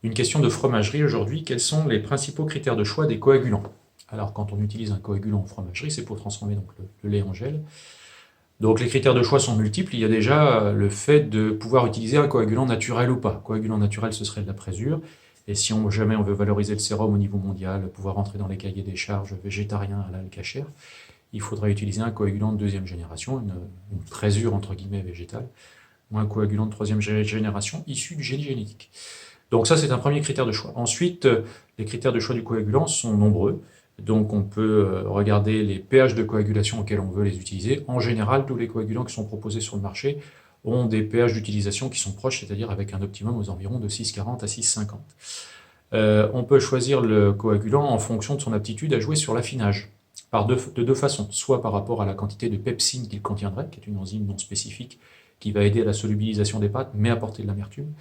Une question de fromagerie aujourd'hui, quels sont les principaux critères de choix des coagulants? Alors quand on utilise un coagulant en fromagerie, c'est pour transformer donc le lait en gel. Donc les critères de choix sont multiples, il y a déjà le fait de pouvoir utiliser un coagulant naturel ou pas. Coagulant naturel, ce serait de la présure, et si jamais on veut valoriser le sérum au niveau mondial, pouvoir entrer dans les cahiers des charges végétariens, halal, kasher, il faudrait utiliser un coagulant de deuxième génération, une présure entre guillemets végétale, ou un coagulant de troisième génération issu du génie génétique. Donc ça, c'est un premier critère de choix. Ensuite, les critères de choix du coagulant sont nombreux. Donc on peut regarder les pH de coagulation auxquels on veut les utiliser. En général, tous les coagulants qui sont proposés sur le marché ont des pH d'utilisation qui sont proches, c'est-à-dire avec un optimum aux environs de 6,40 à 6,50. On peut choisir le coagulant en fonction de son aptitude à jouer sur l'affinage, de deux façons. Soit par rapport à la quantité de pepsine qu'il contiendrait, qui est une enzyme non spécifique qui va aider à la solubilisation des pâtes, mais apporter de l'amertume,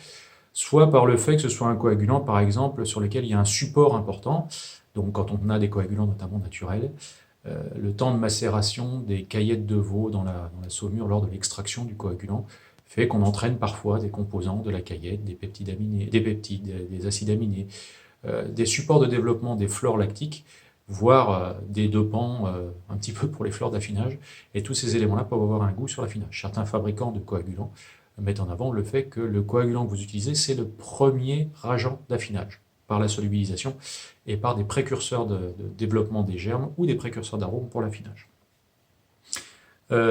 soit par le fait que ce soit un coagulant, par exemple, sur lequel il y a un support important. Donc quand on a des coagulants notamment naturels, le temps de macération des caillettes de veau dans la saumure lors de l'extraction du coagulant fait qu'on entraîne parfois des composants de la caillette, des peptides aminés, des peptides, des acides aminés, des supports de développement des flores lactiques, voire des dopants un petit peu pour les fleurs d'affinage. Et tous ces éléments-là peuvent avoir un goût sur l'affinage. Certains fabricants de coagulants mettent en avant le fait que le coagulant que vous utilisez, c'est le premier agent d'affinage par la solubilisation et par des précurseurs de développement des germes ou des précurseurs d'arômes pour l'affinage.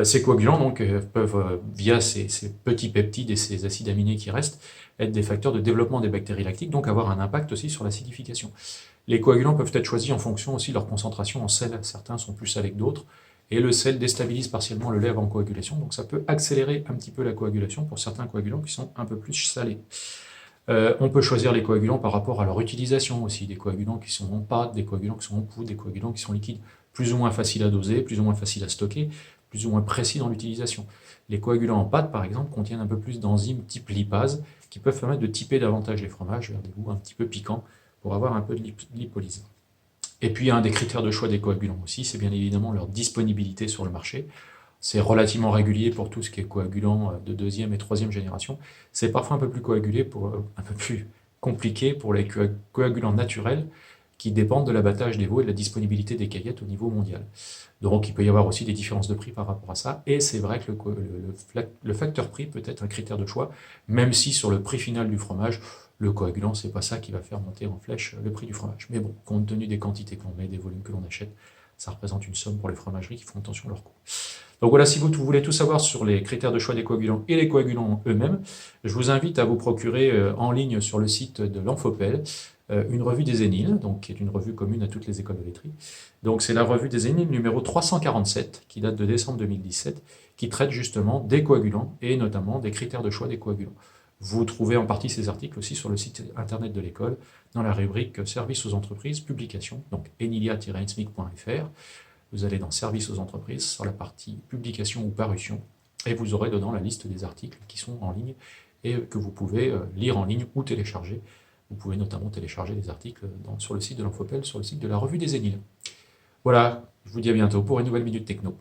Ces coagulants donc, peuvent, via ces petits peptides et ces acides aminés qui restent, être des facteurs de développement des bactéries lactiques, donc avoir un impact aussi sur l'acidification. Les coagulants peuvent être choisis en fonction aussi de leur concentration en sel. Certains sont plus salés que d'autres, et le sel déstabilise partiellement le lait avant coagulation, donc ça peut accélérer un petit peu la coagulation pour certains coagulants qui sont un peu plus salés. On peut choisir les coagulants par rapport à leur utilisation aussi, des coagulants qui sont en pâte, des coagulants qui sont en poudre, des coagulants qui sont liquides, plus ou moins faciles à doser, plus ou moins faciles à stocker, plus ou moins précis dans l'utilisation. Les coagulants en pâte, par exemple, contiennent un peu plus d'enzymes type lipase, qui peuvent permettre de typer davantage les fromages vers des goûts un petit peu piquants, pour avoir un peu de lipolyse. Et puis un des critères de choix des coagulants aussi, c'est bien évidemment leur disponibilité sur le marché. C'est relativement régulier pour tout ce qui est coagulant de deuxième et troisième génération. C'est parfois un peu plus un peu plus compliqué pour les coagulants naturels qui dépendent de l'abattage des veaux et de la disponibilité des caillettes au niveau mondial. Donc il peut y avoir aussi des différences de prix par rapport à ça, et c'est vrai que le facteur prix peut être un critère de choix, même si sur le prix final du fromage, le coagulant, c'est pas ça qui va faire monter en flèche le prix du fromage. Mais bon, compte tenu des quantités qu'on met, des volumes que l'on achète, ça représente une somme pour les fromageries qui font attention à leur coût. Donc voilà, si vous voulez tout savoir sur les critères de choix des coagulants et les coagulants eux-mêmes, je vous invite à vous procurer en ligne sur le site de l'Amphopel une revue des Éniles, donc qui est une revue commune à toutes les écoles de laiterie. Donc c'est la revue des Éniles numéro 347, qui date de décembre 2017, qui traite justement des coagulants et notamment des critères de choix des coagulants. Vous trouvez en partie ces articles aussi sur le site internet de l'école, dans la rubrique Services aux entreprises, publications, donc enilia-ensmic.fr. Vous allez dans Services aux entreprises, sur la partie publication ou parution, et vous aurez dedans la liste des articles qui sont en ligne et que vous pouvez lire en ligne ou télécharger. Vous pouvez notamment télécharger des articles sur le site de l'Infopel, sur le site de la revue des Éniles. Voilà, je vous dis à bientôt pour une nouvelle Minute Techno.